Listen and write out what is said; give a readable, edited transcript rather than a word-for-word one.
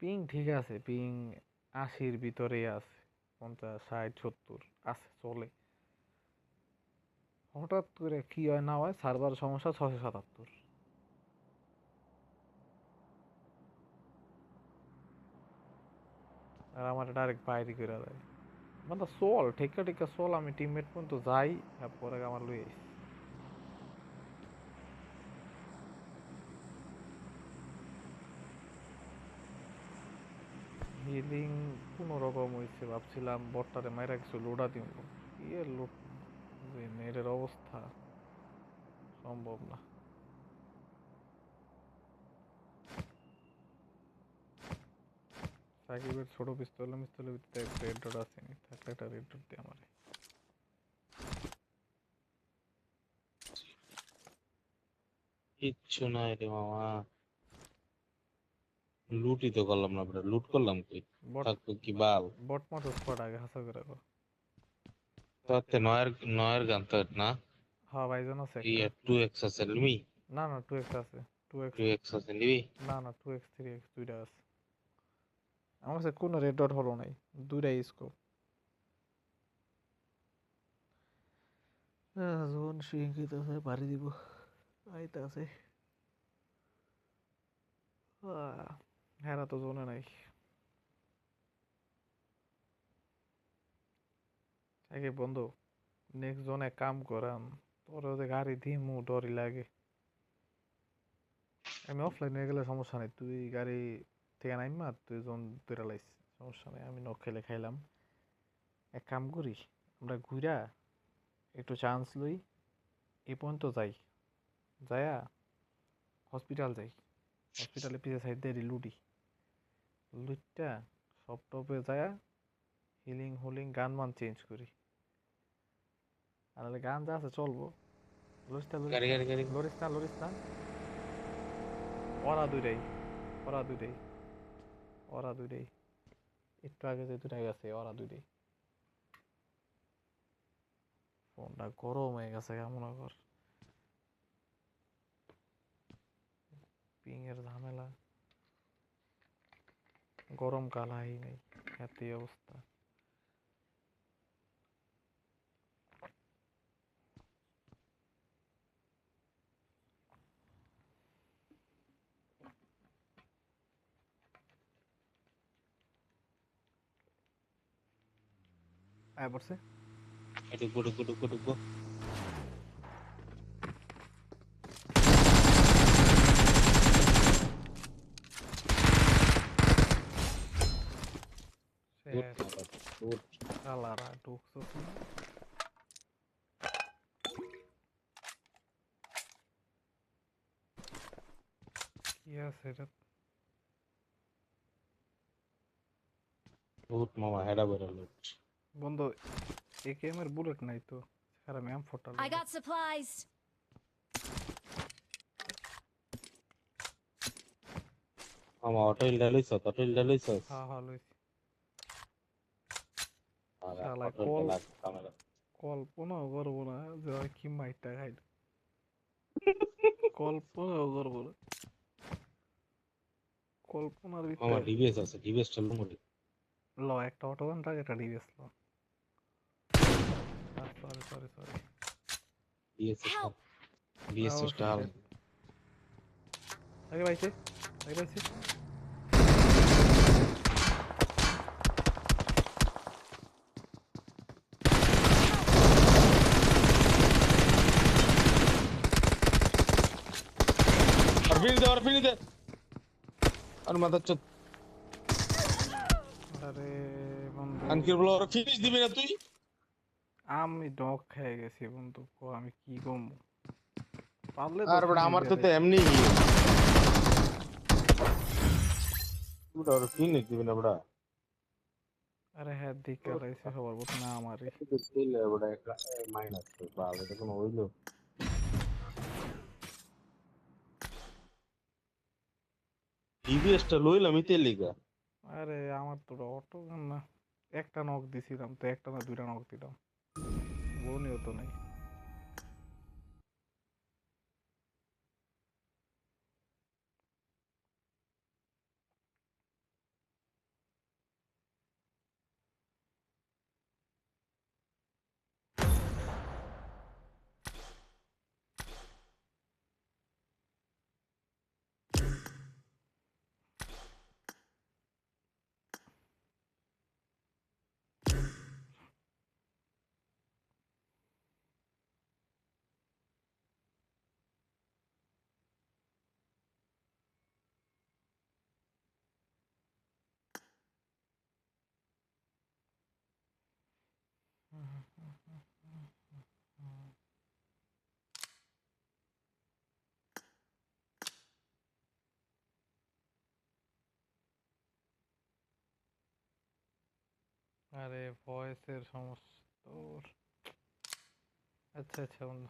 Ping ঠিক আছে, ping 80-র ভিতরেই আছে, 50, 60, 70 আছে, চলে। হঠাৎ করে কি হয় না হয়, সার্ভার সমস্যা, 677। আর আমার ডাইরেক্ট বাইরে করে দেয়। মানে চল ঠেকা ঠেকা চল, আমি টিমমেট পর্যন্ত যাই, পরে আমার লই আইস। হিলিং কোনো রকম হয়েছে, ভাবছিলাম বটটারে মাইরা কিছু লোডা দিব, কি এর লোড, যে নেটের অবস্থা, সম্ভব না। সাকিবের ছোট পিস্তল মিস্তলের ভিতরে একটা রেড ডট আসেনি, থাকলে একটা রেড ডট দিয়ে আমার। কিচ্ছু নাই রে মামা, লুটই তো করলাম না বেটা, লুট করলাম কই? বট, থাকতো কি বাল। বট মারতো স্কোয়াড আগে হাসা করে কর। তাতে নয়ের নয়ের গান তো না। হ্যাঁ ভাইজন আছে এই একটা। 2x আছে নিবি? না না, 2x আছে, 2x। 2x আছে নিবি? না না, 2x 3x দুইটা আছে আমার কাছে, কোনো রেড ডট হলো নাই, দুইটাই স্কোপ। জোন শিঙ্কিত আছে, বাড়ি দিব, আইতা আছে। হ্যাঁ তো জোনে নাই। আগে বন্ধু, নেক্সট জোনে কাম করাম, তোর যে গাড়ি দিমু ডরি লাগে। আমি অফলাইন হয়ে গেলে সমস্যা নেই, তুই গাড়ি থেকে নাইমা তুই জোন ধরে লাইস, সমস্যা নেই, আমি নক খেলে খাইলাম। এক কাম করি, আমরা ঘুরা একটু চান্স লই, এই পর্যন্ত যাই, যায়া হসপিটাল যাই, হসপিটালে পিছে সাইড দিয়ে লুটি, লুটটা সব টপে যায়া হিলিং হুলিং গান মান চেঞ্জ করি। আর নাহলে গান যা আছে চলবো। লরিস না লরিস গাড়ি না গাড়ি গাড়ি। লরিস না লরিস না, ওরা দুইটাই, ওরা দুইটাই, ওরা দুইটাই, একটু আগে যে দুটাই গেছে ওরা দুইটাই। ফোনটা গরম হয়ে গেছে কেমন কর, পিং এর ঝামেলা, গরম কাল হাই নাই, এত অবস্থা। আয় পড়ছে। ঢুকবো ঢুকবো ঢুকবো ঢুকবো। লুট শেষ। না বাবা, লুট। শালারা ঢুকছো না, কি আছে এটা। লুট মামা, হেডা বেড়া লুট। বন্ধু, একেএম এর বুলেট নাই তো, খারাপ এম ফোরটা I লাগে। got supplies. মামা অটো ইল্ডা লইছ, অটো ইল্ডা লইছ? হা হা লইছি। আর শালা অটো ইল্ডা লাগবে ক্যামেরা। কল্পনাও করবো না যে ওই কি মাইটটা খাইল, কল্পনাও করবো না, কল্পনার মামা ভিতরে। ডিবিএস আছে, ডিবিএস চালু করি। ল একটা অটোগান থাকে, একটা ডিভিএস ল। Sorry sorry sorry. DS Help! DS Oh star. shit. আগে পাইছে, আগে পাইছে। আর ফিনি দে। আর মাথা চোদ। আরে বন্ধু, আনকির বলো, আর ফিনিশ দিবি না তুই? আমি ডগ খেয়ে গেছি বন্ধু, আমি কি কমবো, পারলে তো আর বড় ফিনিশ আমার দিয়ে তো তো দিতাম। এমনি পুরো আর ফিনিশ দিবি না বড়। আরে হ্যাঁ, দিকে লাইছে সবার প্রথমে আমারই। তো তেলে বড় একটা মাইনাস তো বাল, এটা কোনো হইলো? ডিবিএসটা লইলাম আমি তেল লিগা। আরে আমার তো অটোগান না, একটা নক দিছিলাম তো, একটা না দুইটা নক দিলাম, বনিও তো নাই। আরে ভয়েসের সমস্যা তোর। আচ্ছা আচ্ছা বন্ধু।